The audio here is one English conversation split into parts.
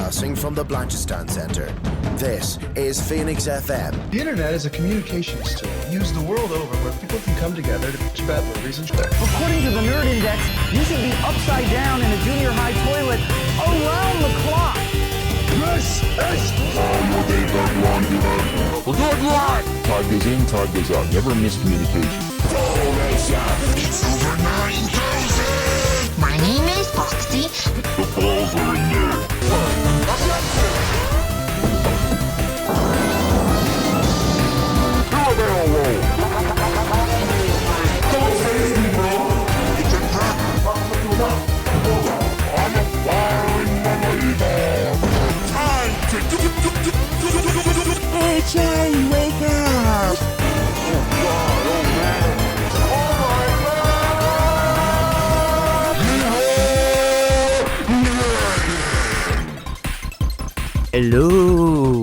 Broadcasting from the Blanchistan Centre. This is Phoenix FM. The internet is a communications tool used the world over where people can come together to bitch about movies and shit. According to the Nerd Index, you should be upside down in a junior high toilet around the clock. This is We'll do it live! Time goes in, time goes out. Never miscommunication. It's over 9,000! My name is Foxy. The balls are in there. Don't face me, bro. It's a trap. I'm a firing believer. Time to Hey, Cherry, wake up! Oh, God, oh, man. Hello,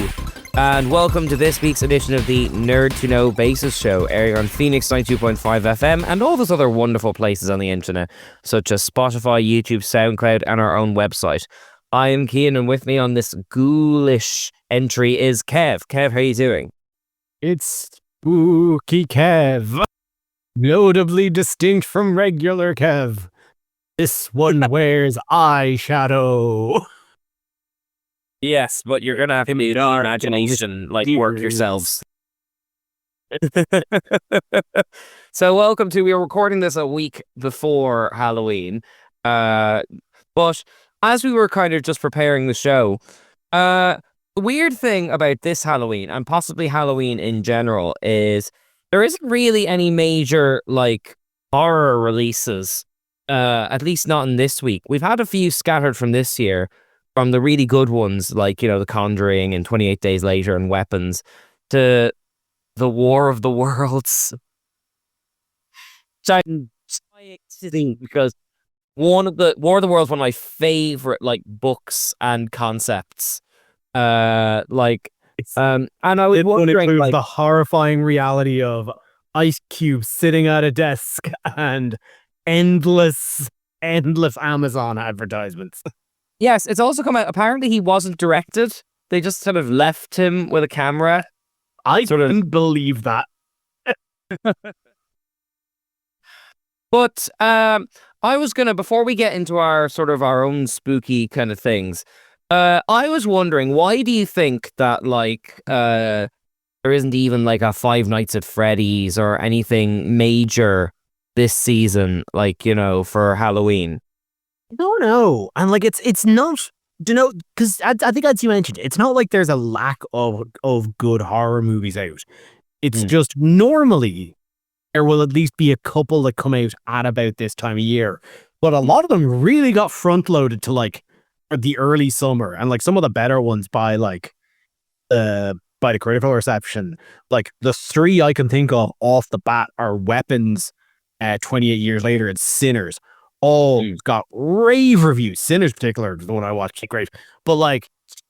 and welcome to this week's edition of the Nerd to Know Basis Show, airing on Phoenix 92.5 FM and all those other wonderful places on the internet, such as Spotify, YouTube, SoundCloud, and our own website. I am Cian, and with me on this ghoulish entry is Kev. Kev, how are you doing? It's Spooky Kev, notably distinct from regular Kev. This one wears eyeshadow. Yes, but you're gonna have to use your imagination, like work yourselves. So welcome to, we are recording this a week before Halloween, but as we were kind of just preparing the show, the weird thing about this Halloween, and possibly Halloween in general, is there isn't really any major, like, horror releases, at least not in this week. We've had a few scattered from this year, from the really good ones, like, you know, The Conjuring and 28 Days Later and Weapons, to The War of the Worlds. Which I'm sitting because War of the Worlds, one of my favorite, like, books and concepts. And I was wondering, like, the horrifying reality of Ice Cube sitting at a desk and endless Amazon advertisements. Yes, it's also come out. Apparently, he wasn't directed. They just sort of left him with a camera. I couldn't believe that. But I was gonna, before we get into our sort of our own spooky kind of things, I was wondering, why do you think that, like, there isn't even like a Five Nights at Freddy's or anything major this season, like, you know, for Halloween? I don't know. And like it's not, you know, because I think as you mentioned, it's not like there's a lack of good horror movies out. It's just normally there will at least be a couple that come out at about this time of year. But a lot of them really got front loaded to like the early summer, and like some of the better ones by the critical reception. Like the three I can think of off the bat are Weapons, 28 Years Later, and Sinners. All got rave reviews. Sinners, particular, the one I watched, great. But like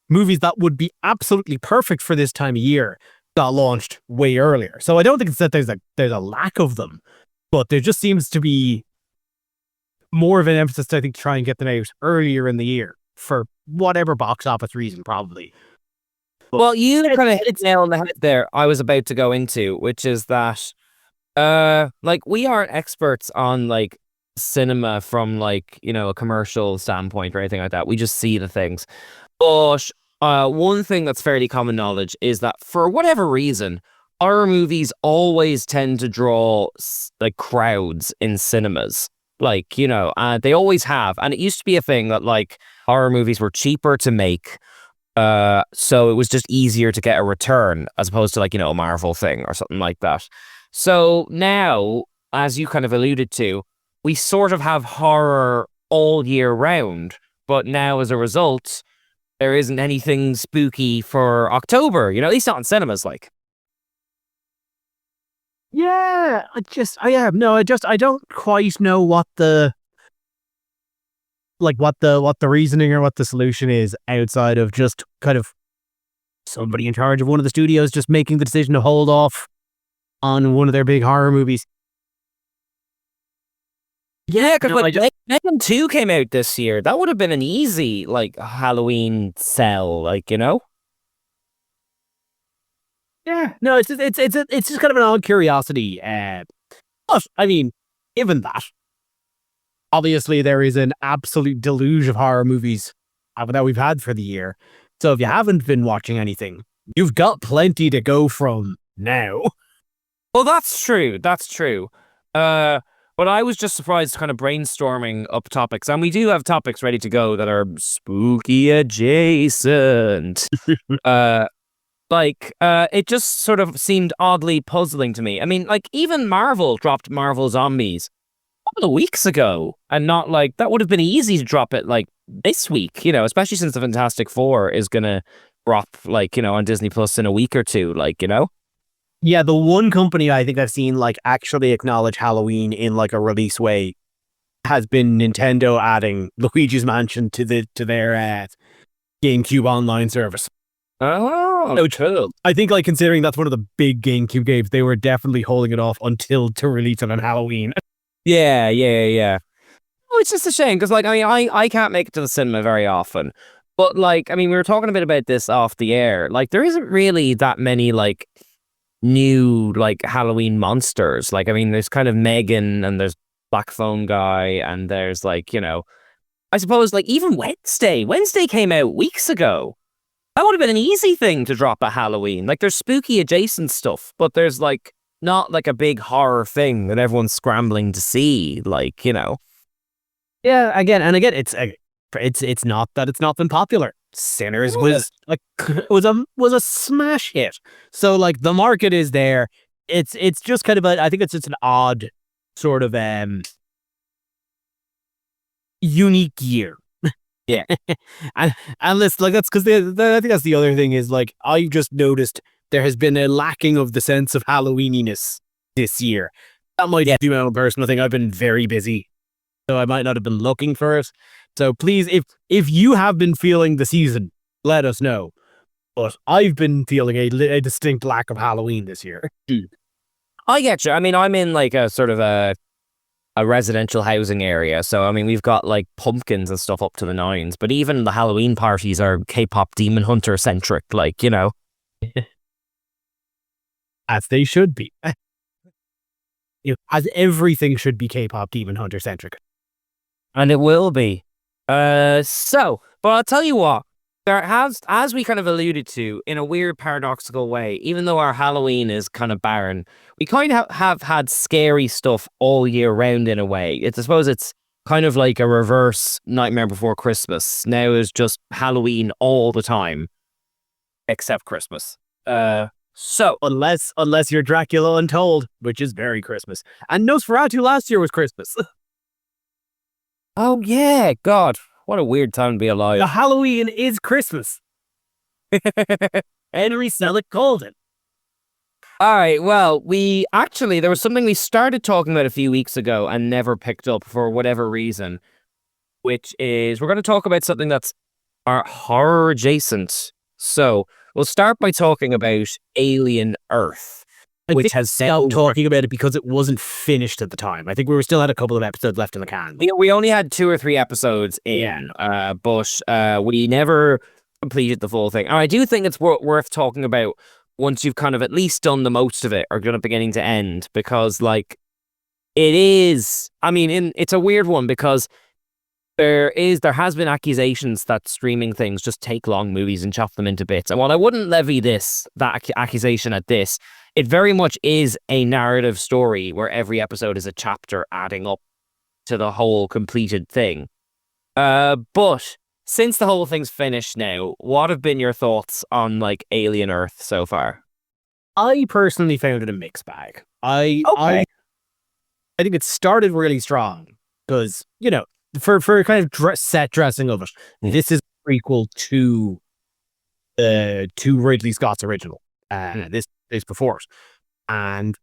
movies that would be absolutely perfect for this time of year got launched way earlier. So I don't think it's that there's a lack of them, but there just seems to be more of an emphasis, I think, to try and get them out earlier in the year for whatever box office reason, probably. But well, you kind of hit it nail on the head there. I was about to go into, which is that, like, we aren't experts on like cinema from, like, you know, a commercial standpoint or anything like that. We just see the things. But one thing that's fairly common knowledge is that for whatever reason, horror movies always tend to draw like crowds in cinemas. Like, you know, they always have. And it used to be a thing that like horror movies were cheaper to make. So it was just easier to get a return as opposed to, like, you know, a Marvel thing or something like that. So now, as you kind of alluded to, we sort of have horror all year round, but now as a result, there isn't anything spooky for October, you know, at least not in cinemas, like. Yeah, I don't quite know what the reasoning or what the solution is outside of just kind of somebody in charge of one of the studios just making the decision to hold off on one of their big horror movies. Yeah, because No, I just- Mayhem 2 came out this year. That would have been an easy like Halloween sell, like, you know? Yeah, no, it's just kind of an odd curiosity. But I mean, given that, obviously there is an absolute deluge of horror movies that we've had for the year. So if you haven't been watching anything, you've got plenty to go from now. Well, that's true. That's true. But I was just surprised kind of brainstorming up topics, and we do have topics ready to go that are spooky adjacent. It just sort of seemed oddly puzzling to me. I mean, like, even Marvel dropped Marvel Zombies a couple of weeks ago, and not like that would have been easy to drop it like this week, you know, especially since the Fantastic Four is gonna drop like, you know, on Disney Plus in a week or two, like, you know. Yeah, the one company I think I've seen like actually acknowledge Halloween in like a release way has been Nintendo adding Luigi's Mansion to their GameCube online service. Oh, cool. I think, like, considering that's one of the big GameCube games, they were definitely holding it off until to release it on Halloween. Yeah. Oh, it's just a shame because, like, I mean, I can't make it to the cinema very often, but like, I mean, we were talking a bit about this off the air. Like, there isn't really that many like new like Halloween monsters. Like, I mean, there's kind of Megan and there's Black Phone Guy and there's like, you know, I suppose like even Wednesday came out weeks ago. That would have been an easy thing to drop at Halloween. Like, there's spooky adjacent stuff, but there's like not like a big horror thing that everyone's scrambling to see, like, you know. Yeah, again, it's not that it's not been popular. Sinners was like was a smash hit. So like the market is there. It's just kind of I think it's just an odd sort of unique year. Yeah. and let's like that's because I think that's the other thing is like I've just noticed there has been a lacking of the sense of Halloweeniness this year. That might be my own personal thing. I've been very busy, so I might not have been looking for it. So please, if you have been feeling the season, let us know. But I've been feeling a distinct lack of Halloween this year. I get you. I mean, I'm in like a sort of a residential housing area. So, I mean, we've got like pumpkins and stuff up to the nines, but even the Halloween parties are K-pop Demon Hunter centric, like, you know. As they should be. As everything should be K-pop Demon Hunter centric. And it will be. But I'll tell you what, there has, as we kind of alluded to, in a weird paradoxical way, even though our Halloween is kind of barren, we kind of have had scary stuff all year round in a way. I suppose it's kind of like a reverse Nightmare Before Christmas. Now is just Halloween all the time, except Christmas. So unless you're Dracula Untold, which is very Christmas, and Nosferatu last year was Christmas. Oh yeah, God, what a weird time to be alive. The Halloween is Christmas. Henry Selick called it. All right, well, there was something we started talking about a few weeks ago and never picked up for whatever reason, which is we're going to talk about something that's horror adjacent. So we'll start by talking about Alien Earth. Which has stopped talking about it because it wasn't finished at the time. I think we still had a couple of episodes left in the can. We only had 2 or 3 episodes in, but we never completed the full thing. And I do think it's worth talking about once you've kind of at least done the most of it or done it beginning to end, because like it is. I mean, it's a weird one because there has been accusations that streaming things just take long movies and chop them into bits. And while I wouldn't levy that accusation at this, it very much is a narrative story where every episode is a chapter adding up to the whole completed thing. But since the whole thing's finished now, what have been your thoughts on like Alien Earth so far? I personally found it a mixed bag. I think it started really strong because, you know, for kind of set dressing of it, this is a prequel to Ridley Scott's original. This is before it. And,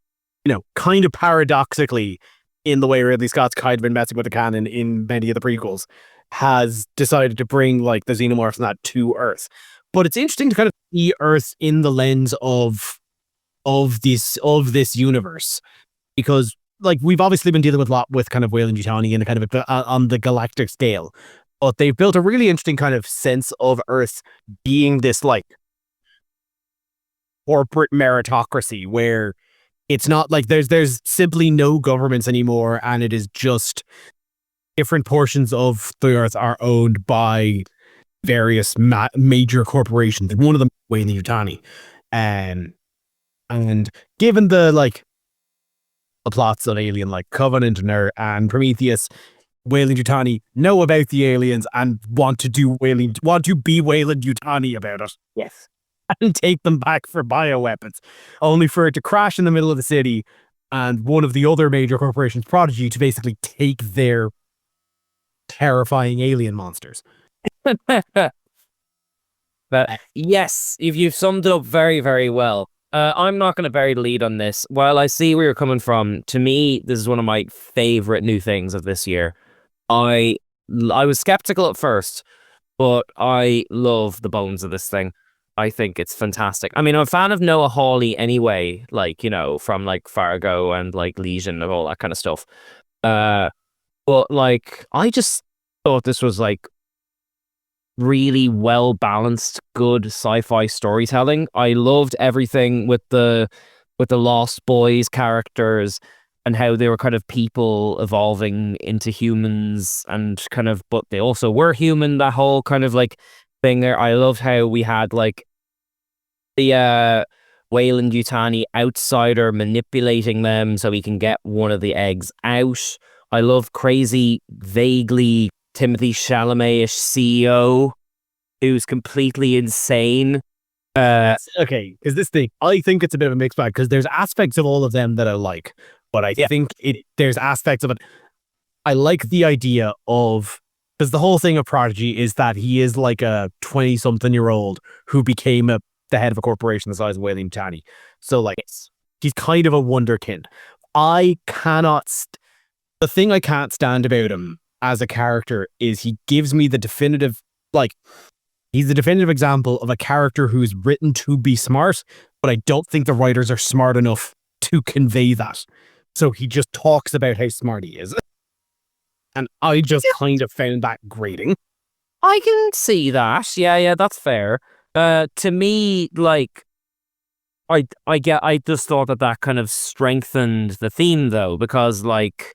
you know, kind of paradoxically, in the way Ridley Scott's kind of been messing with the canon in many of the prequels, has decided to bring like the xenomorphs and that to Earth. But it's interesting to kind of see Earth in the lens of this universe, because like we've obviously been dealing with a lot with kind of Weyland-Yutani and kind of on the galactic scale, but they've built a really interesting kind of sense of Earth being this like corporate meritocracy where it's not like there's simply no governments anymore, and it is just different portions of the Earth are owned by various major corporations. One of them, Weyland-Yutani, and given the like the plots on Alien, like Covenant and Prometheus, Weyland-Yutani know about the aliens and want to be Weyland-Yutani about it. Yes. And take them back for bioweapons, only for it to crash in the middle of the city and one of the other major corporations, Prodigy, to basically take their terrifying alien monsters. But yes, you've summed it up very, very well. I'm not going to bury the lead on this. While I see where you're coming from, to me, this is one of my favorite new things of this year. I was skeptical at first, but I love the bones of this thing. I think it's fantastic. I mean, I'm a fan of Noah Hawley anyway, like, you know, from like Fargo and like Legion and all that kind of stuff. But like, I just thought this was like really well balanced, good sci-fi storytelling. I loved everything with the Lost Boys characters and how they were kind of people evolving into humans and kind of, but they also were human, that whole kind of like thing there. I loved how we had like the Weyland-Yutani outsider manipulating them so he can get one of the eggs out. I love crazy, vaguely Timothy Chalamet-ish CEO who's completely insane. Okay, is this thing? I think it's a bit of a mixed bag because there's aspects of all of them that I like, but I think there's aspects of it. I like the idea of, because the whole thing of Prodigy is that he is like a 20-something-year-old who became the head of a corporation the size of Weyland-Yutani. So like, he's kind of a wonderkind. The thing I can't stand about him as a character is he gives me the definitive, like, he's the definitive example of a character who's written to be smart, but I don't think the writers are smart enough to convey that. So he just talks about how smart he is. And I just kind of found that grating. I can see that. Yeah, that's fair. To me, like, I just thought that kind of strengthened the theme though, because like,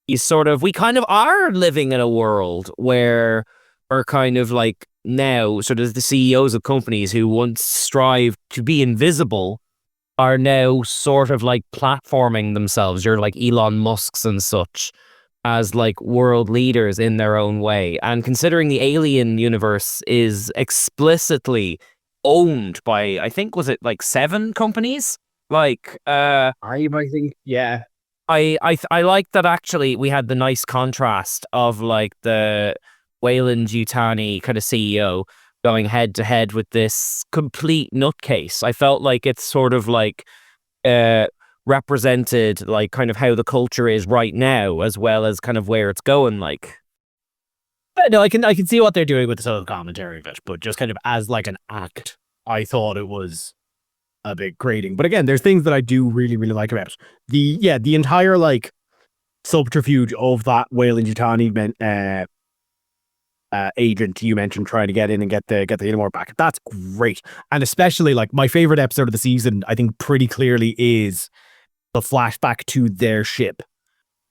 we kind of are living in a world where we're kind of like now sort of the CEOs of companies who once strived to be invisible are now sort of like platforming themselves. You're like Elon Musk's and such as like world leaders in their own way. And considering the Alien universe is explicitly owned by, I think, was it like 7 companies? Like, I think, yeah. I like that actually we had the nice contrast of like the Weyland-Yutani kind of CEO going head to head with this complete nutcase. I felt like it's sort of like represented like kind of how the culture is right now as well as kind of where it's going. Like, no, I can see what they're doing with the sort of commentary of it, but just kind of as like an act, I thought it was a bit grating. But again, there's things that I do really, really like about it. The entire like subterfuge of that Weyland-Yutani agent you mentioned trying to get in and get the Inamor back. That's great. And especially like my favorite episode of the season, I think pretty clearly is the flashback to their ship,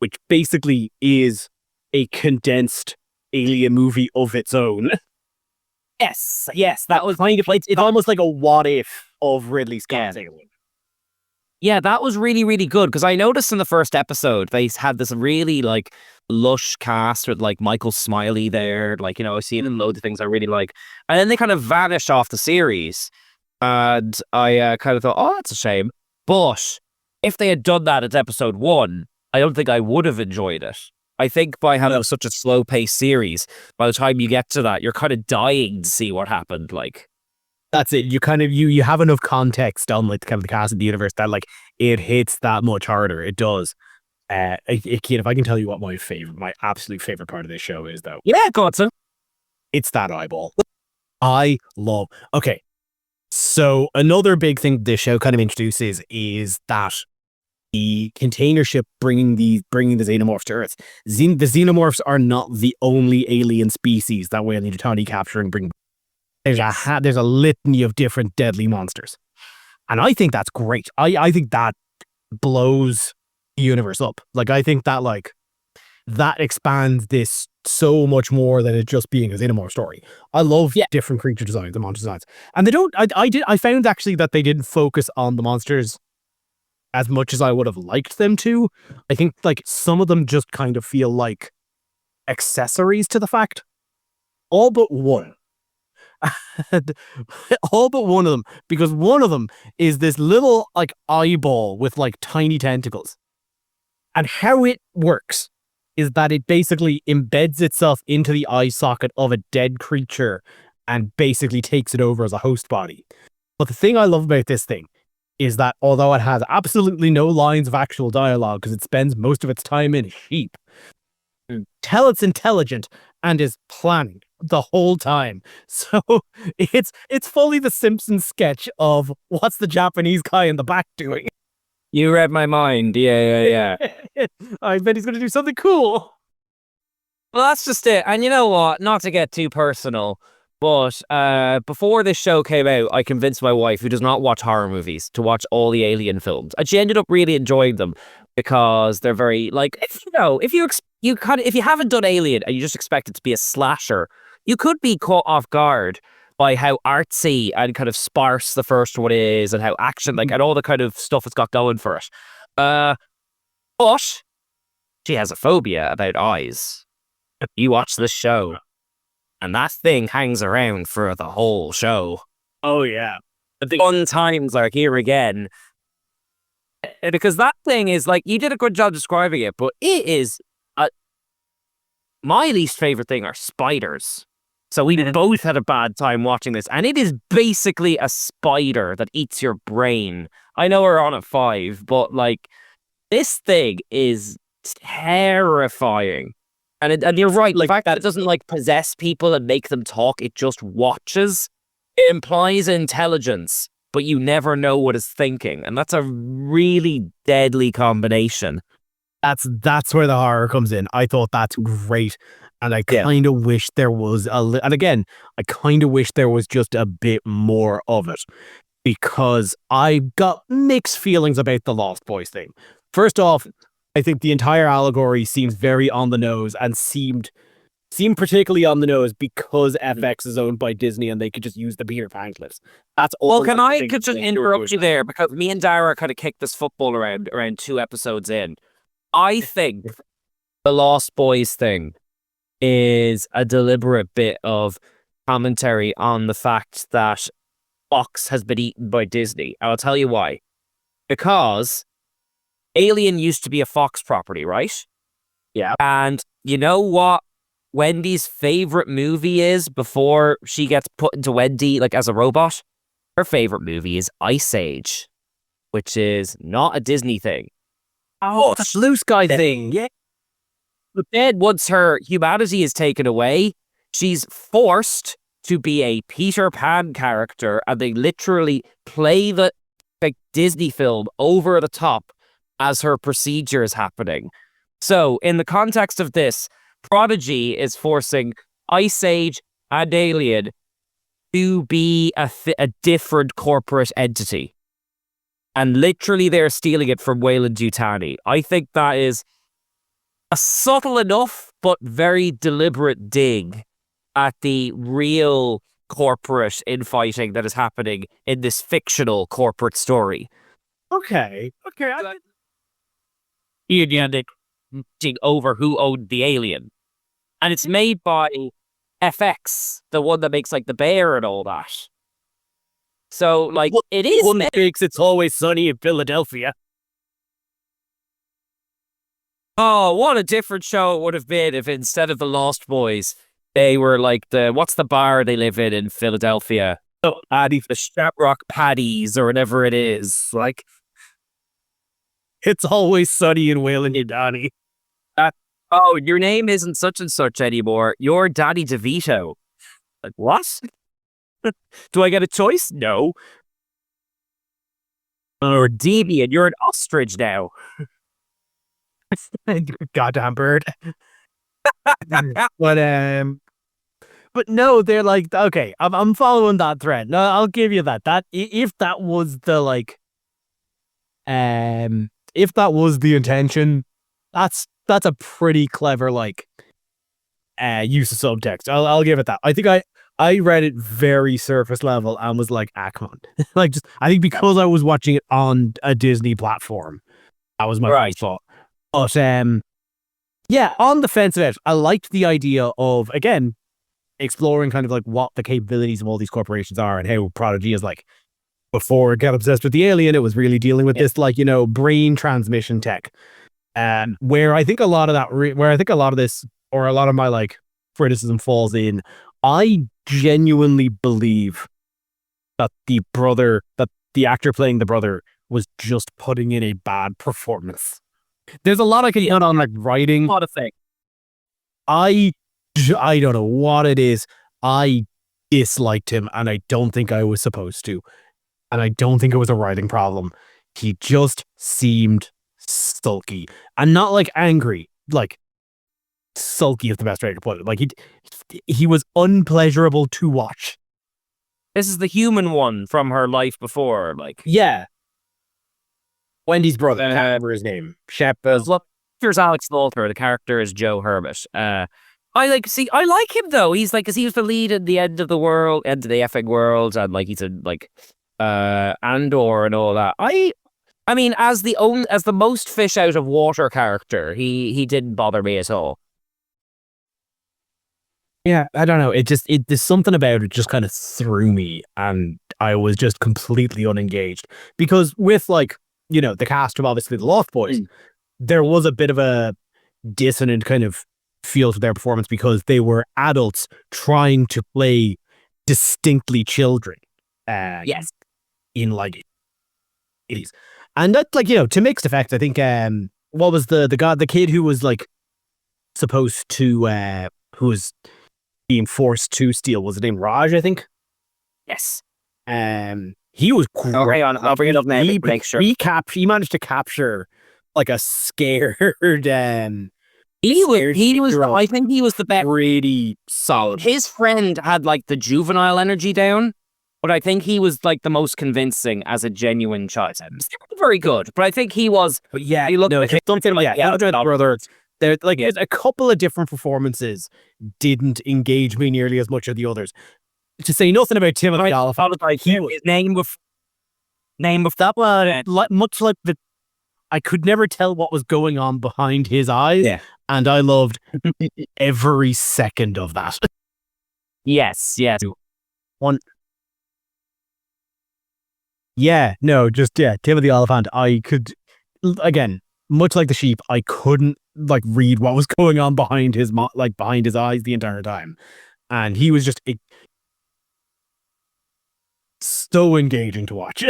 which basically is a condensed Alien movie of its own. yes, that was Kind of like, it's almost like a what if of Ridley Scott's Alien. Yeah, that was really, really good because I noticed in the first episode they had this really like lush cast with like Michael Smiley there, like, you know, I've seen in loads of things I really like, and then they kind of vanished off the series, and I kind of thought, oh, that's a shame. But if they had done that at episode 1, I don't think I would have enjoyed it. I think by having such a slow-paced series, by the time you get to that, you're kind of dying to see what happened. Like, that's it. You kind of you have enough context on like kind of the cast of the universe that like it hits that much harder. It does. If I can tell you what my absolute favorite part of this show is, though. Yeah, go on, son. It's that eyeball. I love. Okay, so another big thing this show kind of introduces is that the container ship bringing the xenomorphs to Earth. The xenomorphs are not the only alien species that Weyland Yutani capture and bring. There's a litany of different deadly monsters, and I think that's great. I think that blows the universe up. Like, I think that that expands this so much more than it just being a xenomorph story. I love different creature designs and monster designs, and they don't. I found actually that they didn't focus on the monsters as much as I would have liked them to. I think some of them just kind of feel like accessories to the fact. All but one. All but one of them, because one of them is this little eyeball with tiny tentacles, and how it works is that it basically embeds itself into the eye socket of a dead creature and basically takes it over as a host body. But the thing I love about this thing is that although it has absolutely no lines of actual dialogue because it spends most of its time in sheep, tell it's intelligent and is planning the whole time. So it's fully the Simpsons sketch of what's the Japanese guy in the back doing. You read my mind. Yeah. I bet he's going to do something cool. Well, that's just it. And you know what? Not to get too personal, but before this show came out, I convinced my wife, who does not watch horror movies, to watch all the Alien films. And she ended up really enjoying them because they're very if you haven't done Alien and you just expect it to be a slasher, you could be caught off guard by how artsy and kind of sparse the first one is, and how action, and all the kind of stuff it's got going for it. But she has a phobia about eyes. You watch this show, and that thing hangs around for the whole show. Oh, yeah. The fun times are here again. Because that thing is, you did a good job describing it, but it is... my least favorite thing are spiders. So we both had a bad time watching this, and it is basically a spider that eats your brain. I know we're on at 5, but this thing is terrifying. And you're right, the fact that it doesn't possess people and make them talk, it just watches. It implies intelligence, but you never know what it's thinking, and that's a really deadly combination. That's where the horror comes in. I thought that's great. And I kind of wish there was and again, I kind of wish there was just a bit more of it, because I got mixed feelings about the Lost Boys thing. First off, I think the entire allegory seems very on the nose, and seemed particularly on the nose because FX is owned by Disney and they could just use the Peter Pan clips. That's all. Well, can I just interrupt you there, because me and Dara kind of kicked this football around 2 episodes in. I think the Lost Boys thing is a deliberate bit of commentary on the fact that Fox has been eaten by Disney. I'll tell you why. Because Alien used to be a Fox property, right? Yeah. And you know what Wendy's favorite movie is before she gets put into Wendy, as a robot? Her favorite movie is Ice Age, which is not a Disney thing. Oh, the blue sky thing. Yeah. But then once her humanity is taken away, she's forced to be a Peter Pan character, and they literally play the Disney film over the top as her procedure is happening. So, in the context of this, Prodigy is forcing Ice Age and Alien to be a different corporate entity. And literally they're stealing it from Weyland Yutani. I think that is a subtle enough but very deliberate dig at the real corporate infighting that is happening in this fictional corporate story. Okay. Over who owned the alien. And it's made by FX, the one that makes the bear and all that. So, it is... One that makes It's Always Sunny in Philadelphia. Oh, what a different show it would have been if instead of the Lost Boys, they were what's the bar they live in Philadelphia? Oh, the Shamrock Paddies or whatever it is. It's Always Sunny in Weyland Yutani. Oh, your name isn't such and such anymore. You're Danny DeVito. What? Do I get a choice? No. Or deviant. You're an ostrich now. Goddamn bird. But no, they're like, okay, I'm following that thread. No, I'll give you that. If that was the like, if that was the intention, that's a pretty clever like, use of subtext. I'll give it that. I think I read it very surface level and was like, come on. Like, just I think because I was watching it on a Disney platform, that was my first thought. But yeah, on the fence of it, I liked the idea of, again, exploring kind of like what the capabilities of all these corporations are and how Prodigy is like, before it got obsessed with the alien, it was really dealing with this like, brain transmission tech. Where I think a lot of that, where I think a lot of this, or a lot of my like criticism falls in, I genuinely believe that the actor playing the brother was just putting in a bad performance. There's a lot I can hit on like writing. A lot of things. I don't know what it is. I disliked him, and I don't think I was supposed to. And I don't think it was a writing problem. He just seemed sulky. And not like angry. Like, sulky is the best way to put it. Like, he was unpleasurable to watch. This is the human one from her life before. Like, yeah. Wendy's brother, I can't remember his name. Shep. Here's Alex Walter. The character is Joe Herbert. I like him though. He's like, 'cause he was the lead at the end of the world, end of the effing world, and like he's a like Andor and all that. I mean, as the most fish out of water character, he didn't bother me at all. Yeah, I don't know. There's something about it just kind of threw me, and I was just completely unengaged because with like, the cast of obviously the Lost Boys, there was a bit of a dissonant kind of feel to their performance because they were adults trying to play distinctly children. Yes. In like 80s. And that, like, to mixed effect, I think, what was the kid who was like supposed to, who was being forced to steal, was it named Raj, I think? Yes. He was great. Okay, I'll bring it up now. Make sure. He managed to capture like a scared, he was, I think he was the best. Pretty solid. His friend had like the juvenile energy down, but I think he was like the most convincing as a genuine child. Very good, but I think he was. But yeah, he looked it's something like brother. There, like, a couple of different performances didn't engage me nearly as much as the others. To say nothing about Timothy Oliphant, his name of that one, much like I could never tell what was going on behind his eyes, and I loved every second of that. Yes. Timothy Oliphant. I could, again, much like the sheep, I couldn't like read what was going on behind his eyes the entire time, and he was just so engaging to watch.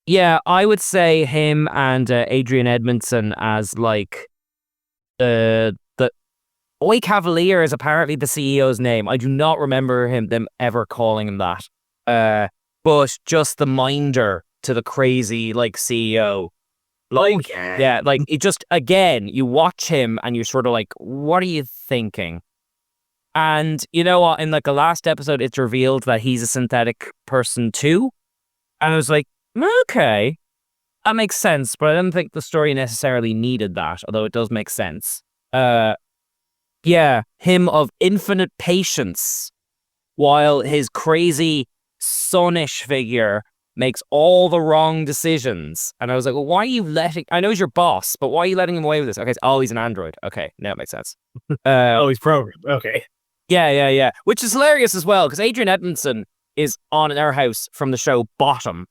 Yeah, I would say him and Adrian Edmondson as like the Oi Cavalier is apparently the CEO's name. I do not remember them ever calling him that. But just the minder to the crazy like CEO. Like, like it just, again, you watch him and you're sort of like, what are you thinking? And you know what? In like the last episode, it's revealed that he's a synthetic person too. And I was like, okay, that makes sense. But I don't think the story necessarily needed that, although it does make sense. Yeah, him of infinite patience, while his crazy sonnish figure makes all the wrong decisions. And I was like, well, why are you I know he's your boss, but why are you letting him away with this? Okay, he's an android. Okay, now it makes sense. He's programmed. Okay. Yeah. Which is hilarious as well, because Adrian Edmondson is on our house from the show Bottom.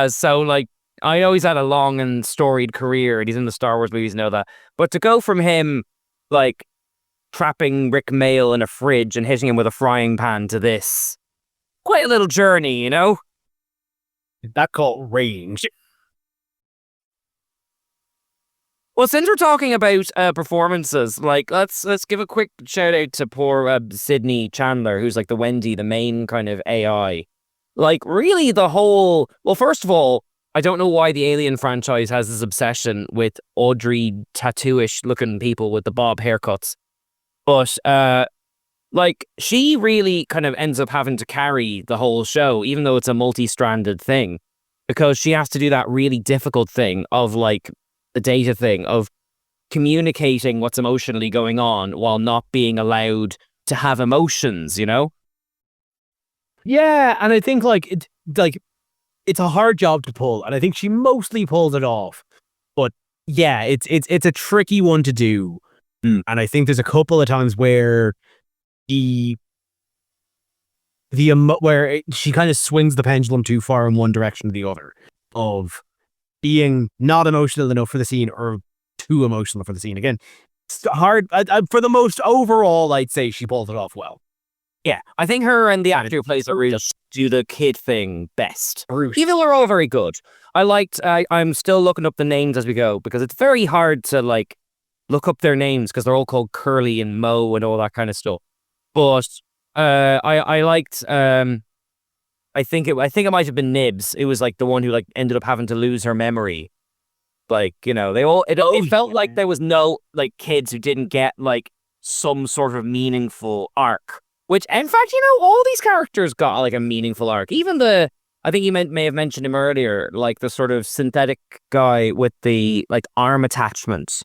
So, like, I know he's had a long and storied career, and he's in the Star Wars movies and all that. But to go from him, like, trapping Rick Mail in a fridge and hitting him with a frying pan to this, quite a little journey, you know? That called range. Well, since we're talking about performances, like let's give a quick shout out to poor Sydney Chandler, who's like the Wendy, the main kind of AI. Like, really, the whole. Well, first of all, I don't know why the Alien franchise has this obsession with Audrey tattooish looking people with the bob haircuts. But, like, she really kind of ends up having to carry the whole show, even though it's a multi-stranded thing, because she has to do that really difficult thing of, like, the data thing of communicating what's emotionally going on while not being allowed to have emotions, you know? Yeah, and I think it's a hard job to pull, and I think she mostly pulls it off. But yeah, it's a tricky one to do, and I think there's a couple of times where where she kind of swings the pendulum too far in one direction or the other, of being not emotional enough for the scene or too emotional for the scene. Again, it's hard. For the most overall, I'd say she pulls it off well. Yeah, I think her and the actor who plays her really do the kid thing best. Even though they're all very good. I'm still looking up the names as we go, because it's very hard to, like, look up their names because they're all called Curly and Mo and all that kind of stuff. But I liked I think it might have been Nibs. It was like the one who like ended up having to lose her memory. Like, you know, it felt like there was no like kids who didn't get like some sort of meaningful arc. Which, in fact, you know, all these characters got like a meaningful arc. Even I think you may have mentioned him earlier, like the sort of synthetic guy with the like arm attachment.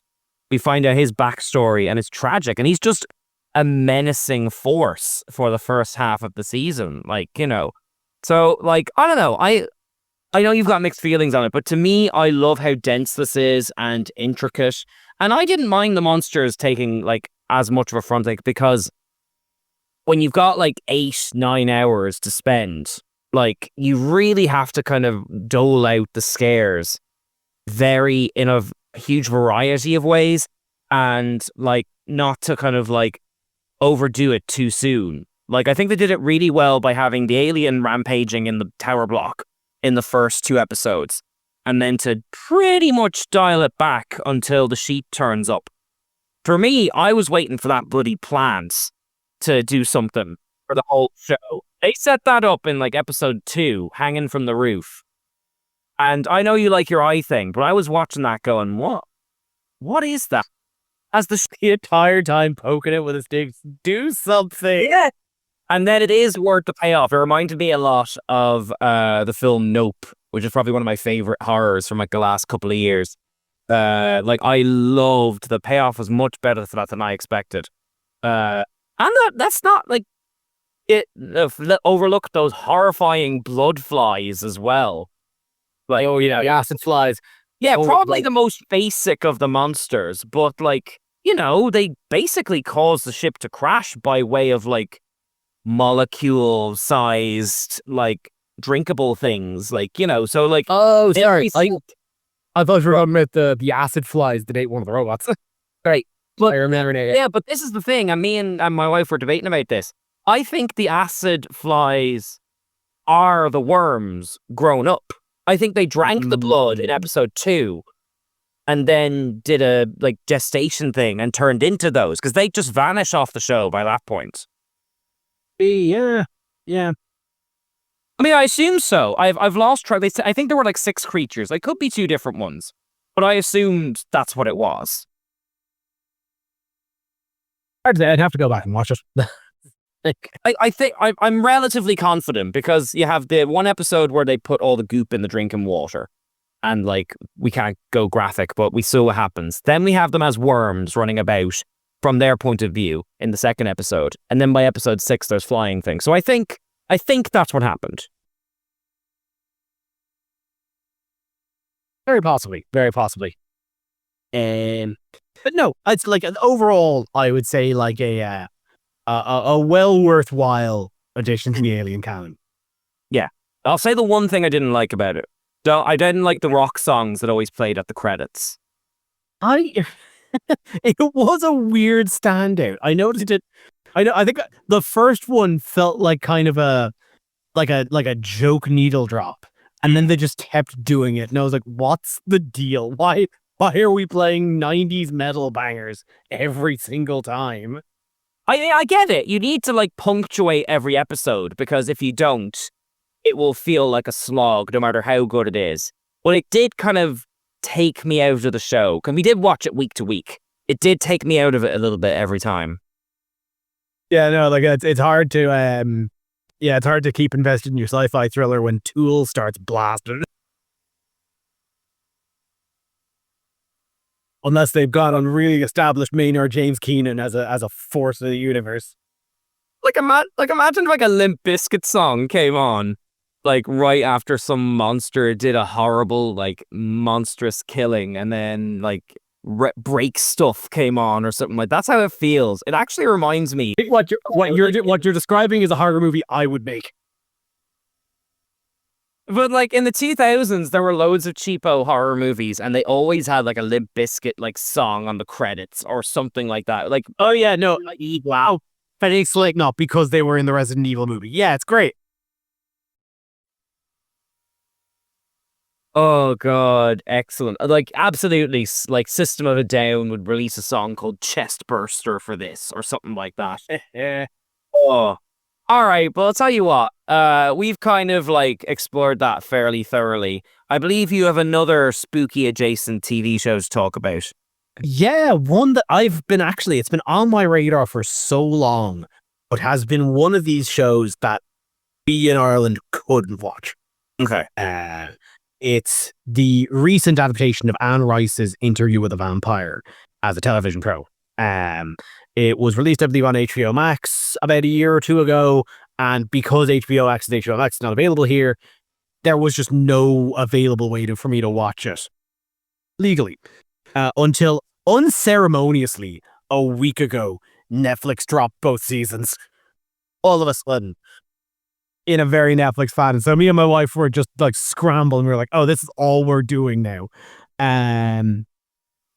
We find out his backstory and it's tragic, and he's just a menacing force for the first half of the season. Like, you know, so like, I don't know. I know you've got mixed feelings on it, but to me, I love how dense this is and intricate. And I didn't mind the monsters taking like as much of a front take, because when you've got like 8-9 hours to spend, like you really have to kind of dole out the scares in a huge variety of ways, and like not to kind of like overdo it too soon. Like I think they did it really well by having the alien rampaging in the tower block in the first 2 episodes, and then to pretty much dial it back until the sheet turns up. For me, I was waiting for that bloody plant to do something for the whole show. They set that up in like episode 2, hanging from the roof. And I know you like your eye thing, but I was watching that going, what is that? As the entire time poking it with his stick, do something. Yeah. And then it is worth the payoff. It reminded me a lot of the film Nope, which is probably one of my favorite horrors from like the last couple of years. Like I loved the payoff was much better for that than I expected. And that's not like it. Overlook those horrifying blood flies as well. Like, oh, you know, acid flies. Yeah, probably the most basic of the monsters, but like, you know, they basically cause the ship to crash by way of like molecule-sized, like drinkable things, like, you know. So like, oh, sorry, I thought you were talking about the acid flies that ate one of the robots. Right. But, I remember now. Yeah, but this is the thing. And me and my wife were debating about this. I think the acid flies are the worms grown up. I think they drank the blood in episode 2 and then did a like gestation thing and turned into those, because they just vanish off the show by that point. Yeah. I mean, I assume so. I've lost track. I think there were like 6 creatures. It could be 2 different ones, but I assumed that's what it was. I'd have to go back and watch it. I think I'm relatively confident, because you have the one episode where they put all the goop in the drinking water, and like we can't go graphic, but we saw what happens. Then we have them as worms running about from their point of view in the second episode, and then by episode 6 there's flying things. So I think that's what happened. Very possibly. But no, it's like overall, I would say like a well worthwhile addition to the Alien canon. Yeah, I'll say the one thing I didn't like about it. I didn't like the rock songs that always played at the credits. It was a weird standout. I noticed it. I think the first one felt like kind of a joke needle drop, and then they just kept doing it, and I was like, "What's the deal? Why are we playing 90s metal bangers every single time?" I get it. You need to like punctuate every episode, because if you don't, it will feel like a slog no matter how good it is. But it did kind of take me out of the show, because we did watch it week to week. It did take me out of it a little bit every time. Yeah, no, like it's hard to it's hard to keep invested in your sci-fi thriller when Tool starts blasting. Unless they've got on really established Maynard James Keenan as a force of the universe. Like imagine like a Limp Bizkit song came on, like right after some monster did a horrible, like monstrous killing, and then like break stuff came on or something like. That's how it feels. It actually reminds me What you're describing is a horror movie I would make. But like in the 2000s, there were loads of cheapo horror movies, and they always had like a Limp Bizkit like song on the credits or something like that. Like, Oh yeah, no, wow. But it's like not because they were in the Resident Evil movie. Yeah, it's great. oh god, excellent! Like absolutely, like System of a Down would release a song called Chest Burster for this or something like that. Oh, all right. But I'll tell you what. We've kind of like explored that fairly thoroughly. I believe you have another spooky adjacent TV show to talk about. Yeah, one that it's been on my radar for so long, but has been one of these shows that we in Ireland couldn't watch. Okay. It's the recent adaptation of Anne Rice's Interview with a Vampire as a television show. It was released, I believe, on HBO Max about a year or two ago, and because HBO Max is not available here, there was just no available way for me to watch it legally. Until unceremoniously a week ago, Netflix dropped both seasons. All of a sudden, in a very Netflix fan. So me and my wife were just like scrambling. We were like, oh, this is all we're doing now.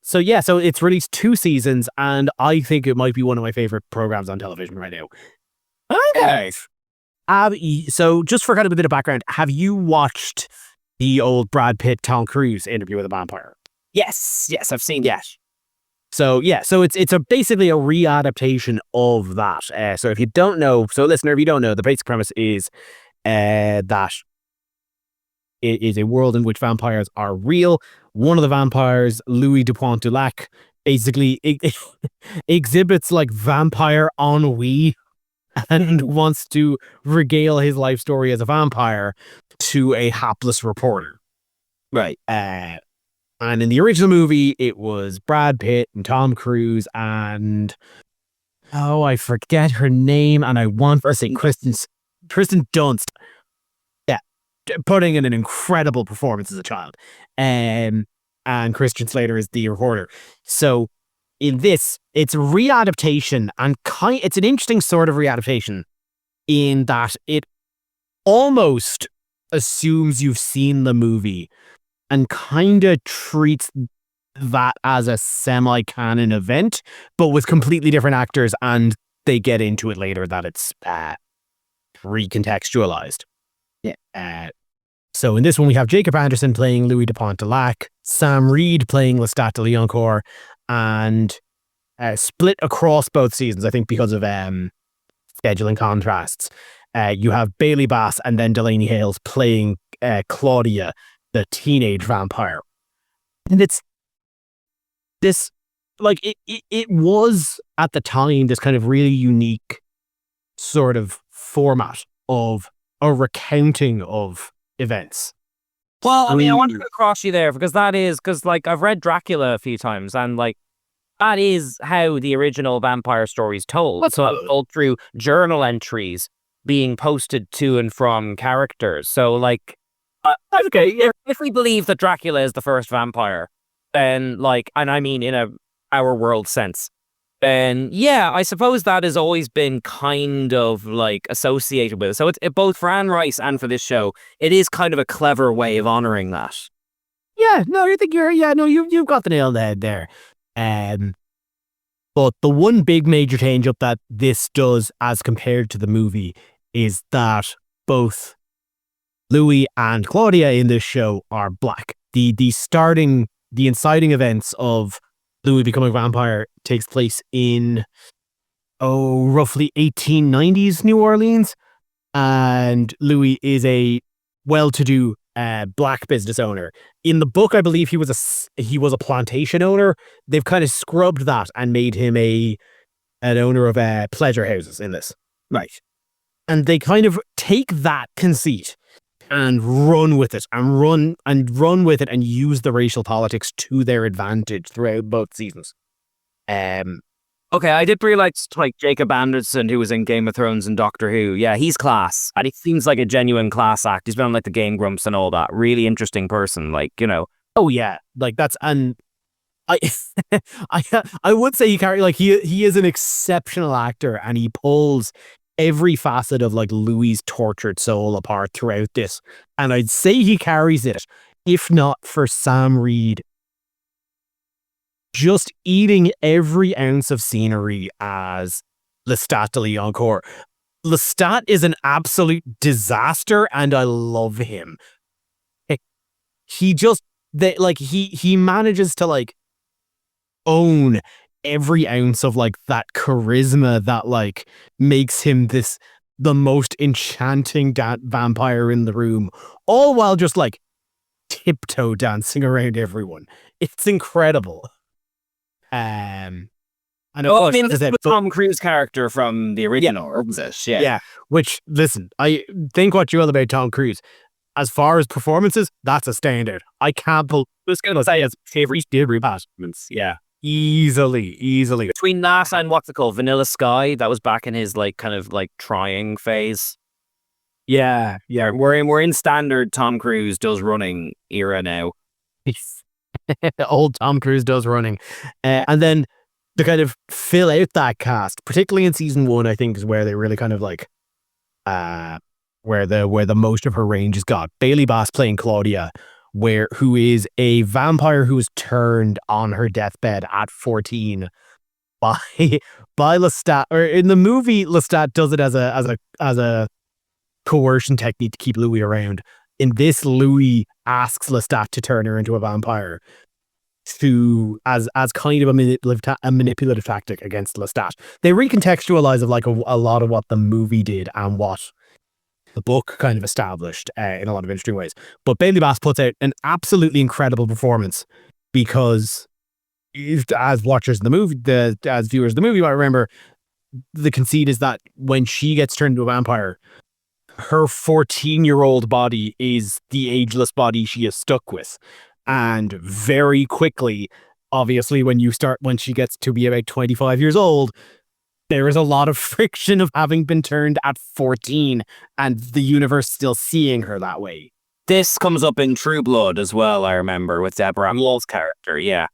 So it's released 2 seasons, and I think it might be one of my favorite programs on television right now. Okay. So just for kind of a bit of background, have you watched the old Brad Pitt, Tom Cruise Interview with a Vampire? Yes, I've seen that. So it's basically a readaptation of that. So if you don't know, listener, if you don't know, the basic premise is that it is a world in which vampires are real. One of the vampires, Louis Dupont du Lac, basically exhibits like vampire ennui and wants to regale his life story as a vampire to a hapless reporter. Right. And in the original movie, it was Brad Pitt and Tom Cruise and I forget her name, and I want to say Kristen Dunst. Yeah, putting in an incredible performance as a child. And Christian Slater is the reporter. So in this, it's a readaptation, and it's an interesting sort of readaptation in that it almost assumes you've seen the movie and kind of treats that as a semi-canon event, but with completely different actors, and they get into it later that it's recontextualized. Yeah. So in this one, we have Jacob Anderson playing Louis Dupont du Lac, Sam Reed playing Lestat de Lioncourt, and split across both seasons, I think because of scheduling contrasts. You have Bailey Bass and then Delaney Hales playing Claudia, the teenage vampire. And it's this, like, it was at the time this kind of really unique sort of format of a recounting of events. Well, I mean, I want to cross you there because like I've read Dracula a few times, and like that is how the original vampire story is told. So it's told through journal entries being posted to and from characters. So like, okay, if we believe that Dracula is the first vampire, then like, and I mean in our world sense, then yeah, I suppose that has always been kind of like associated with it. So it's both for Anne Rice and for this show, it is kind of a clever way of honoring that. Yeah, no, you've got the nail on the head there. But the one big major change up that this does as compared to the movie is that both Louis and Claudia in this show are black. The inciting events of Louis becoming a vampire takes place in roughly 1890s New Orleans, and Louis is a well-to-do black business owner. In the book, I believe he was a plantation owner. They've kind of scrubbed that and made him an owner of pleasure houses in this. Right. And they kind of take that conceit and run with it and run with it and use the racial politics to their advantage throughout both seasons. Okay, I did really like Jacob Anderson, who was in Game of Thrones and Doctor Who. Yeah, he's class. And he seems like a genuine class act. He's been on like the Game Grumps and all that. Really interesting person, like, you know. Oh yeah, like that's, and I I would say he is an exceptional actor, and he pulls every facet of like Louis' tortured soul apart throughout this. And I'd say he carries it, if not for Sam Reed just eating every ounce of scenery as Lestat de Lioncourt. Lestat is an absolute disaster, and I love him. He manages to like own every ounce of like that charisma that like makes him the most enchanting vampire in the room, all while just like tiptoe dancing around everyone. It's incredible. And of course, I mean, this was Tom Cruise character from the original, was it? Yeah. Which, listen, I think what you will about Tom Cruise. As far as performances, that's a standard. I can't just gonna say his favorite performance. Yeah, easily. Between that and what's it called, Vanilla Sky, that was back in his like kind of like trying phase. Yeah. We're in standard Tom Cruise does running era now. Old Tom Cruise does running, and then to kind of fill out that cast, particularly in season 1, I think is where they really kind of like, where the most of her range is got. Bailey Bass playing Claudia, who is a vampire who was turned on her deathbed at 14 by Lestat. Or in the movie, Lestat does it as a coercion technique to keep Louis around. In this, Louis asks Lestat to turn her into a vampire as kind of a manipulative tactic against Lestat. They recontextualize of like a lot of what the movie did and what the book kind of established in a lot of interesting ways. But Bailey Bass puts out an absolutely incredible performance because, as watchers of the movie, as viewers of the movie might remember, the conceit is that when she gets turned into a vampire, her 14-year-old body is the ageless body she is stuck with. And very quickly, obviously, when she gets to be about 25 years old, there is a lot of friction of having been turned at 14 and the universe still seeing her that way. This comes up in True Blood as well, I remember, with Deborah Wall's character, yeah.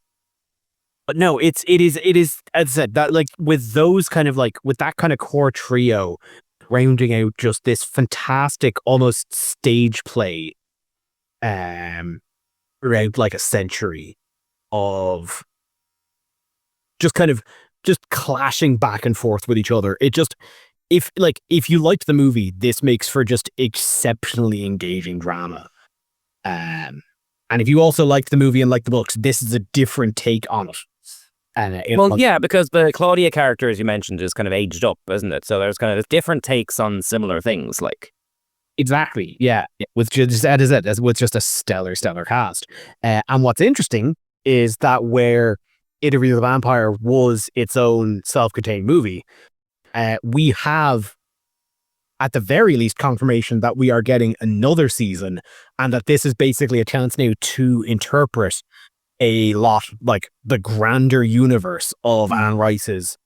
But no, it is, as I said, that like with those kind of like, with that kind of core trio, rounding out just this fantastic, almost stage play throughout like a century of just clashing back and forth with each other. It just, if you liked the movie, this makes for just exceptionally engaging drama. And if you also liked the movie and liked the books, this is a different take on it. Yeah, because the Claudia character, as you mentioned, is kind of aged up, isn't it? So there's kind of different takes on similar things, like. Exactly, yeah. With just a stellar cast. And what's interesting is that where Interview with the Vampire was its own self-contained movie, we have, at the very least, confirmation that we are getting another season, and that this is basically a chance now to interpret a lot like the grander universe of Anne Rice's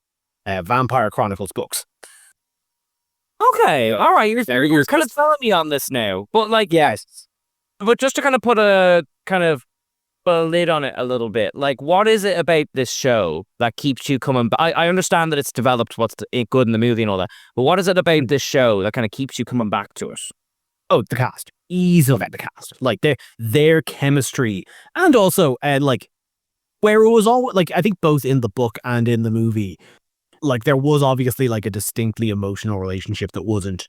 Vampire Chronicles books. Okay, all right, you're kind of telling me on this now, but like, yes, but just to kind of put a kind of a lid on it a little bit, like, what is it about this show that keeps you coming back? I understand that it's developed what's good in the movie and all that, but what is it about this show that kind of keeps you coming back to it? Oh, the cast. Easily the cast. Like their chemistry, and also like where it was all like, I think both in the book and in the movie, like there was obviously like a distinctly emotional relationship that wasn't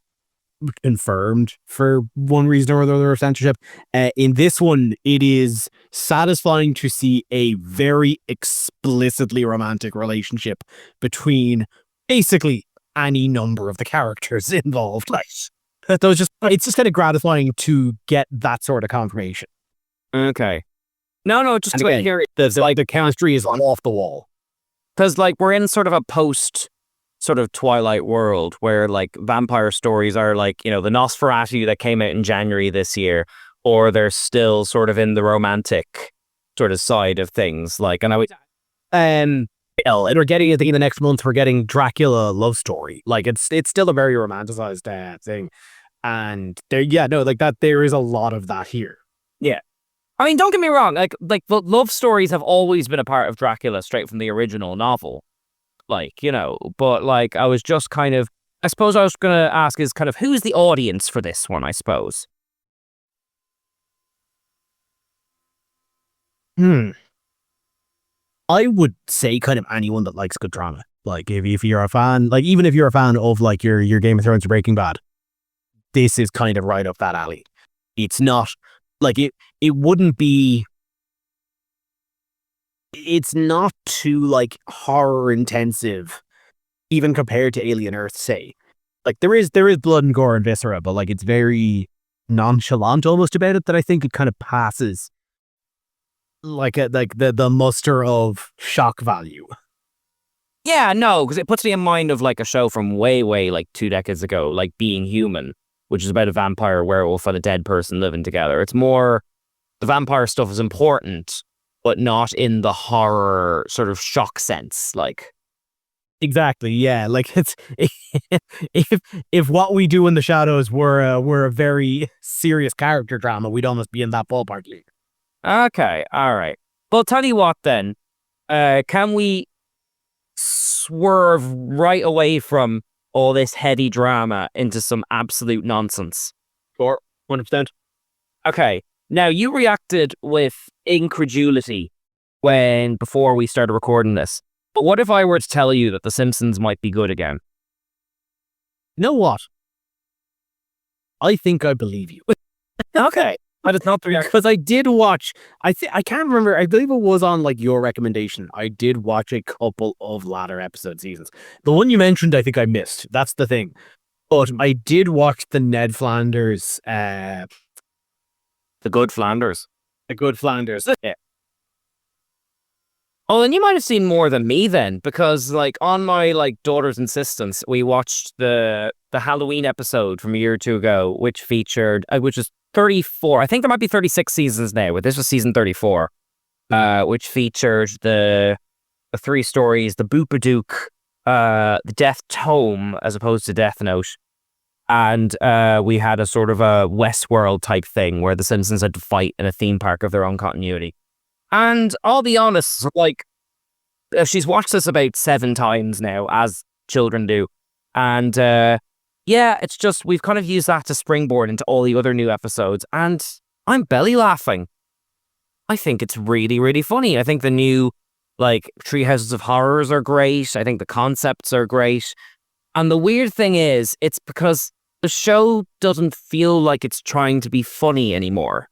confirmed for one reason or another of censorship. In this one, it is satisfying to see a very explicitly romantic relationship between basically any number of the characters involved. it's just kind of gratifying to get that sort of confirmation. Okay. No, just And to again, hear it. the chemistry is off the wall. Because, like, we're in sort of a post sort of Twilight world where, like, vampire stories are like, you know, the Nosferatu that came out in January this year, or they're still sort of in the romantic sort of side of things. Like, and I would, And we're getting, I think in the next month, we're getting Dracula love story. Like, it's still a very romanticized thing. And there is a lot of that here. yeah. I mean, don't get me wrong. Like the love stories have always been a part of Dracula straight from the original novel. Like, you know, but like I was just kind of, I suppose I was going to ask is kind of who's the audience for this one, I suppose. I would say kind of anyone that likes good drama. Like if you're a fan, like even if you're a fan of like your Game of Thrones or Breaking Bad, this is kind of right up that alley. It's not like it wouldn't be, it's not too like horror intensive, even compared to Alien Earth, say. Like there is blood and gore and viscera, but like it's very nonchalant almost about it, that I think it kind of passes like the muster of shock value. Yeah, no, because it puts me in mind of like a show from way, like 2 decades ago, like Being Human, which is about a vampire, werewolf, and a dead person living together. It's more, the vampire stuff is important, but not in the horror sort of shock sense. Like, Exactly, yeah. Like it's if What We Do in the Shadows were a very serious character drama, we'd almost be in that ballpark league. okay, all right. Well, tell you what then, can we swerve right away from all this heady drama into some absolute nonsense? Sure, 100%. Okay, now you reacted with incredulity before we started recording this. But what if I were to tell you that The Simpsons might be good again? You know what? I think I believe you. Okay. I just not react. Because I did watch, I can't remember, I believe it was on like your recommendation. I did watch a couple of latter episode seasons. The one you mentioned, I think I missed. That's the thing. But I did watch the Ned Flanders, The Good Flanders. The Good Flanders. Yeah. Oh, and you might have seen more than me then, because like on my like daughter's insistence, we watched the Halloween episode from a year or two ago, which featured, which is 34. I think there might be 36 seasons now, but this was season 34, which featured the 3 stories, the Boopadook, the Death Tome, as opposed to Death Note. And we had a sort of a Westworld type thing where the Simpsons had to fight in a theme park of their own continuity. And I'll be honest, like, she's watched this about 7 times now, as children do. And yeah, it's just, we've kind of used that to springboard into all the other new episodes. And I'm belly laughing. I think it's really, really funny. I think the new, like, Tree Houses of Horrors are great. I think the concepts are great. And the weird thing is, it's because the show doesn't feel like it's trying to be funny anymore.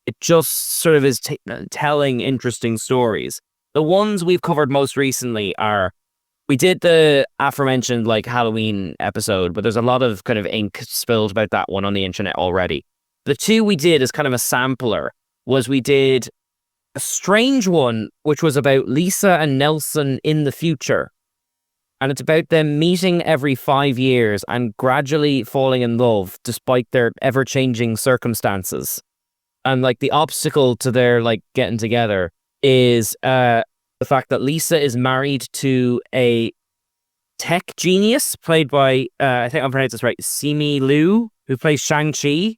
It just sort of is telling interesting stories. The ones we've covered most recently are, we did the aforementioned like Halloween episode, but there's a lot of kind of ink spilled about that one on the internet already. The 2 we did as kind of a sampler was we did a strange one, which was about Lisa and Nelson in the future. And it's about them meeting every 5 years and gradually falling in love despite their ever-changing circumstances. And like the obstacle to their like getting together is the fact that Lisa is married to a tech genius played by I think I'm pronouncing this right, Simu Liu, who plays Shang-Chi.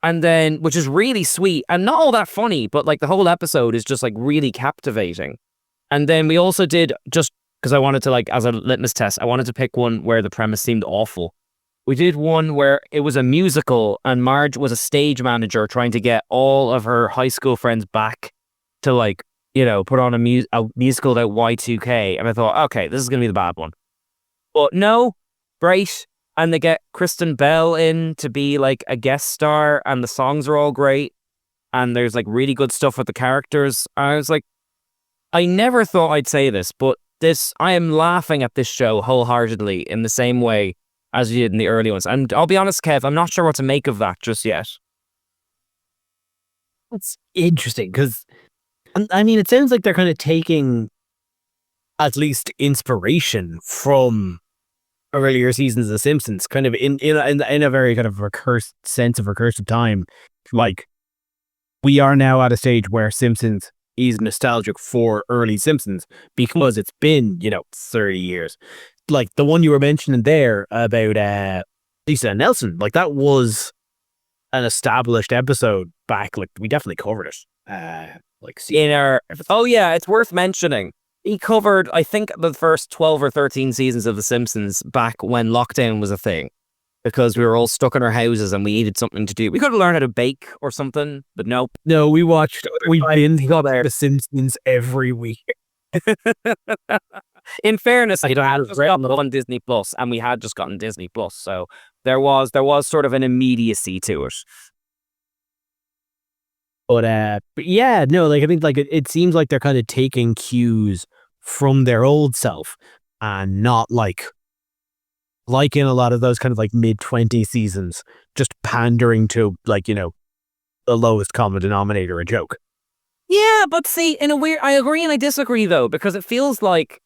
And then, which is really sweet and not all that funny, but like the whole episode is just like really captivating. And then we also did, just because I wanted to like, as a litmus test, I wanted to pick one where the premise seemed awful. We did one where it was a musical and Marge was a stage manager trying to get all of her high school friends back to like, you know, put on a musical about Y2K. And I thought, okay, this is going to be the bad one. But no, great. And they get Kristen Bell in to be like a guest star and the songs are all great. And there's like really good stuff with the characters. I was like, I never thought I'd say this, but I am laughing at this show wholeheartedly in the same way as you did in the early ones. And I'll be honest, Kev, I'm not sure what to make of that just yet. It's interesting because, I mean, it sounds like they're kind of taking at least inspiration from earlier seasons of The Simpsons, kind of in a very kind of recursive time. Like, we are now at a stage where Simpsons is nostalgic for early Simpsons because it's been, 30 years. Like the one you were mentioning there about Lisa and Nelson, like that was an established episode back. Like we definitely covered it. In our it's worth mentioning. He covered, I think, the first 12 or 13 seasons of The Simpsons back when lockdown was a thing, because we were all stuck in our houses and we needed something to do. We could have learned how to bake or something, but nope. No, we binged The Simpsons every week. In fairness, I had just gotten on Disney Plus, and we had just gotten Disney Plus, so there was sort of an immediacy to it. But yeah, no, like I think like it seems like they're kind of taking cues from their old self, and not like in a lot of those kind of like mid-20 seasons, just pandering to like, the lowest common denominator, a joke. Yeah, but see, in a weird, I agree and I disagree though, because it feels like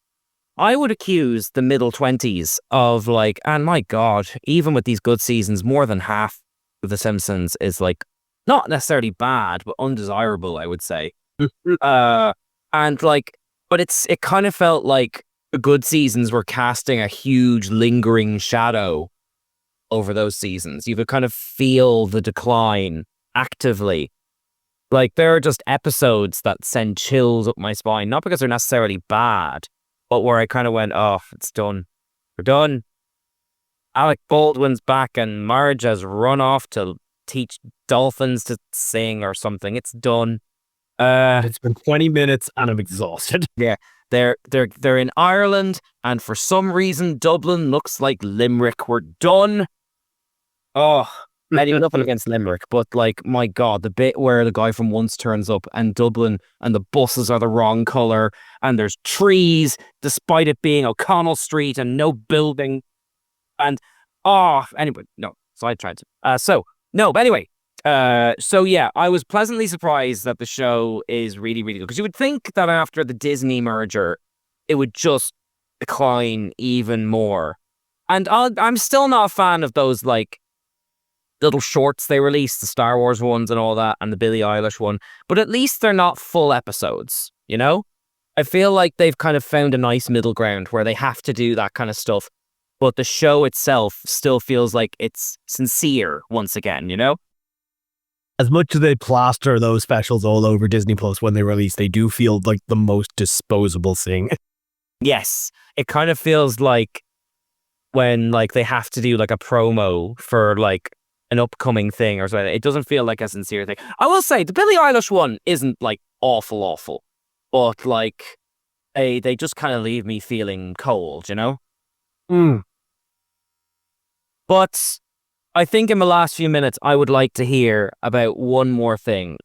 I would accuse the middle 20s of like, and my God, even with these good seasons, more than half of The Simpsons is like not necessarily bad, but undesirable, I would say. And like, but it kind of felt like the good seasons were casting a huge lingering shadow over those seasons. You could kind of feel the decline actively. Like there are just episodes that send chills up my spine, not because they're necessarily bad, but where I kind of went, oh, it's done. We're done. Alec Baldwin's back and Marge has run off to teach dolphins to sing or something. It's done. It's been 20 minutes and I'm exhausted. Yeah. They're in Ireland, and for some reason Dublin looks like Limerick. We're done. Oh, nothing against Limerick, but like, my God, the bit where the guy from Once turns up and Dublin and the buses are the wrong colour and there's trees despite it being O'Connell Street and no building, and anyway, no, sidetracked. So yeah, I was pleasantly surprised that the show is really, really good, because you would think that after the Disney merger, it would just decline even more. And I'm still not a fan of those like little shorts they released, the Star Wars ones and all that, and the Billie Eilish one. But at least they're not full episodes, I feel like they've kind of found a nice middle ground where they have to do that kind of stuff, but the show itself still feels like it's sincere once again, As much as they plaster those specials all over Disney Plus when they release, they do feel like the most disposable thing. Yes, it kind of feels like when like they have to do like a promo for like an upcoming thing or something. It doesn't feel like a sincere thing. I will say the Billie Eilish one isn't like awful, but like they just kind of leave me feeling cold, But I think in the last few minutes, I would like to hear about one more thing.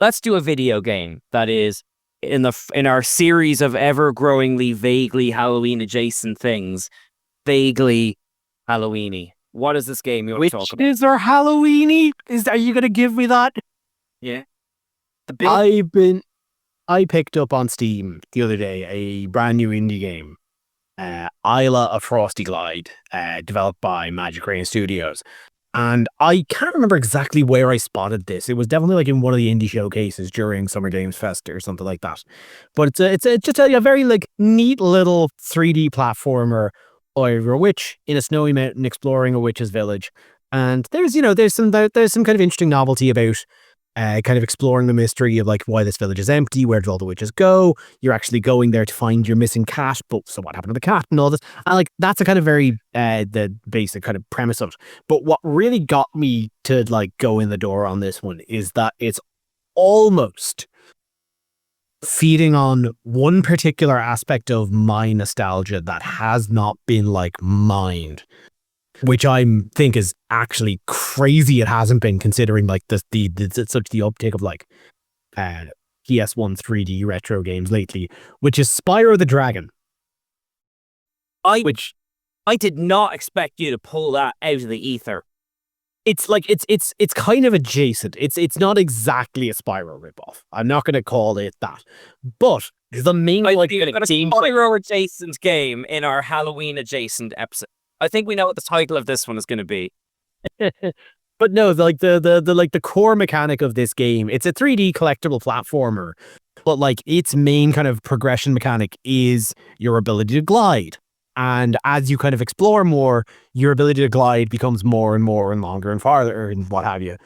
Let's do a video game that is in our series of ever-growingly, vaguely Halloween-adjacent things. Vaguely Halloween-y. What is this game you want to talk about? Is there Halloween-y? Are you going to give me that? Yeah. I picked up on Steam the other day a brand new indie game. Isla of Frosty Glide, developed by Magic Rain Studios. And I can't remember exactly where I spotted this. It was definitely like in one of the indie showcases during Summer Games Fest or something like that. But it's just a very like neat little 3D platformer, or you're a witch in a snowy mountain exploring a witch's village. And there's some kind of interesting novelty about kind of exploring the mystery of like why this village is empty, where do all the witches go? You're actually going there to find your missing cat, but so what happened to the cat and all this? And like that's a kind of very the basic kind of premise of it. But what really got me to like go in the door on this one is that it's almost feeding on one particular aspect of my nostalgia that has not been like mined, which I think is actually crazy. It hasn't been, considering like the such the uptake of like PS1 3D retro games lately, which is Spyro the Dragon. Which I did not expect you to pull that out of the ether. It's like it's kind of adjacent. It's not exactly a Spyro ripoff. I'm not going to call it that, but the main I like think we're going to theme. Spyro adjacent game in our Halloween adjacent episode. I think we know what the title of this one is going to be. But no, the core mechanic of this game, it's a 3D collectible platformer, but like its main kind of progression mechanic is your ability to glide. And as you kind of explore more, your ability to glide becomes more and more and longer and farther and what have you.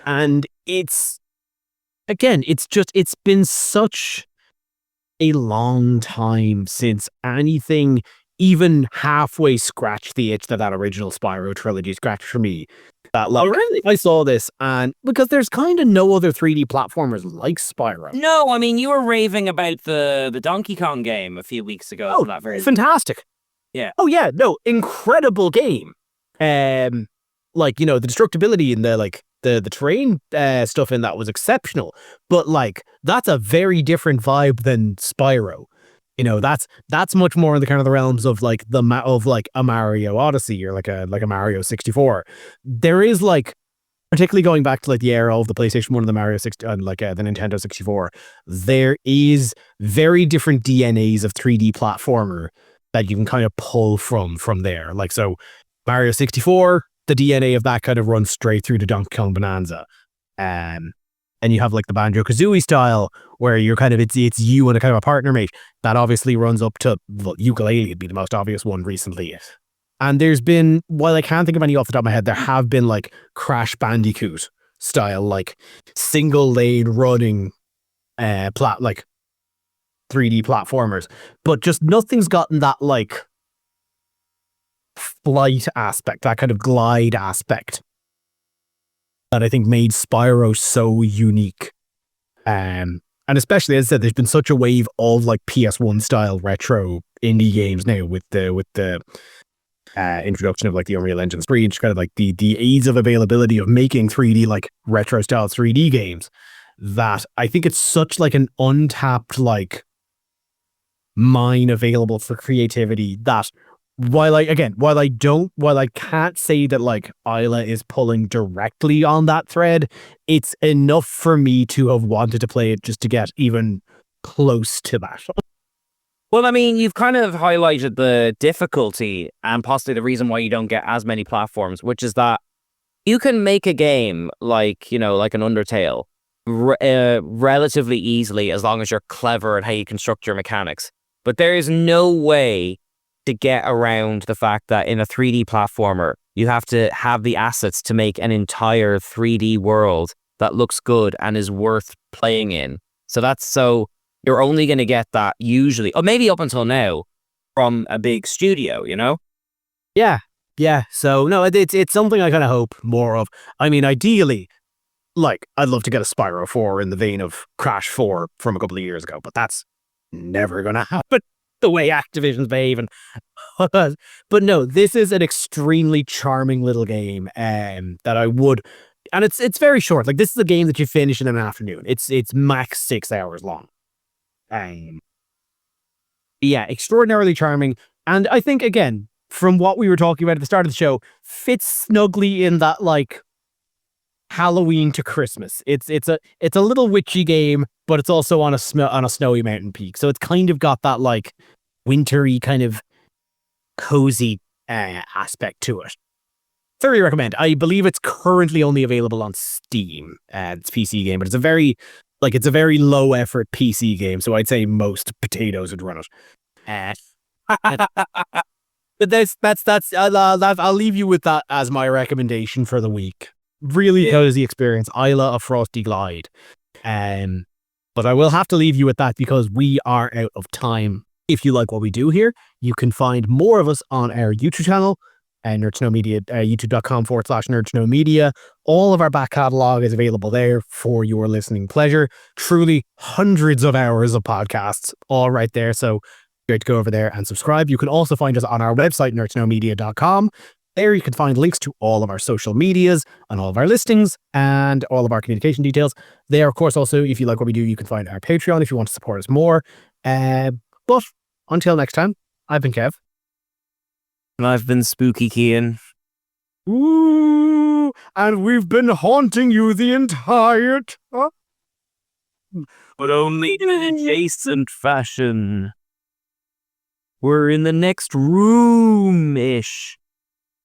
And it's been such a long time since anything even halfway scratched the itch that original Spyro trilogy scratched for me. That like, really? I saw this, and because there's kind of no other 3D platformers like Spyro. No, I mean, you were raving about the Donkey Kong game a few weeks ago. Oh, for that very fantastic. Yeah. Oh yeah, no, incredible game. Like, you know, the destructibility and the terrain stuff in that was exceptional. But like, that's a very different vibe than Spyro. You know, that's much more in the kind of the realms of like a Mario Odyssey or like a Mario 64. There is like, particularly going back to like the era of the PlayStation 1 and the Mario 60 and like the Nintendo 64, there is very different DNAs of 3D platformer that you can kind of pull from there. Like, so Mario 64, the DNA of that kind of runs straight through to Donkey Kong Bonanza. And you have like the Banjo-Kazooie style where you're kind of, it's you and a kind of a partner mate. That obviously runs up to, well, Yooka-Laylee would be the most obvious one recently. And there's been, while I can't think of any off the top of my head, there have been like Crash Bandicoot style, like single lane running like 3D platformers, but just nothing's gotten that like flight aspect, that kind of glide aspect that I think made Spyro so unique. And especially, as I said, there's been such a wave of like PS1 style retro indie games now with the introduction of like the Unreal Engine 3, just kind of like the ease of availability of making 3D like retro style 3D games, that I think it's such like an untapped like mine available for creativity that while I can't say that like Isla is pulling directly on that thread, it's enough for me to have wanted to play it just to get even close to that. Well, I mean, you've kind of highlighted the difficulty and possibly the reason why you don't get as many platforms, which is that you can make a game like, you know, like an Undertale relatively easily as long as you're clever at how you construct your mechanics. But there is no way to get around the fact that in a 3D platformer, you have to have the assets to make an entire 3D world that looks good and is worth playing in. So you're only going to get that usually, or maybe up until now, from a big studio, you know? Yeah. So no, it's something I kind of hope more of. I mean, ideally, like I'd love to get a Spyro 4 in the vein of Crash 4 from a couple of years ago, but that's never going to happen the way Activision's behaving. But no, this is an extremely charming little game that I would, and it's very short. Like, this is a game that you finish in an afternoon. It's max 6 hours long. Yeah, extraordinarily charming. And I think, again, from what we were talking about at the start of the show, fits snugly in that like Halloween to Christmas. It's a little witchy game, but it's also on a snowy mountain peak. So it's kind of got that like wintry kind of cozy aspect to it. Thoroughly recommend. I believe it's currently only available on Steam. It's a PC game, but it's a very low effort PC game. So I'd say most potatoes would run it. But that's I'll leave you with that as my recommendation for the week. Really cozy experience, Isla of Frosty Glide. But I will have to leave you with that because we are out of time. If you like what we do here, you can find more of us on our YouTube channel, Nerd to Know Media, youtube.com/Nerd to Know Media. All of our back catalogue is available there for your listening pleasure. Truly hundreds of hours of podcasts, all right there. So great to go over there and subscribe. You can also find us on our website, nerdtoknowmedia.com. There you can find links to all of our social medias and all of our listings and all of our communication details. There, of course, also, if you like what we do, you can find our Patreon if you want to support us more. But until next time, I've been Kev. And I've been Spooky Cian. Ooh, and we've been haunting you the entire time. But only in an adjacent fashion. We're in the next room-ish.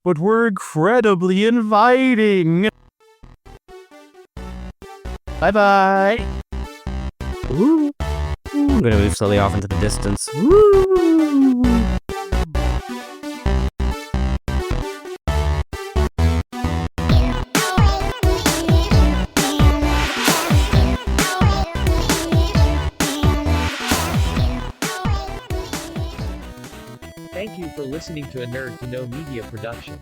But we're incredibly inviting. Bye-bye. Ooh. I'm gonna move slowly off into the distance. Woo. Thank you for listening to a Nerd to Know Media production.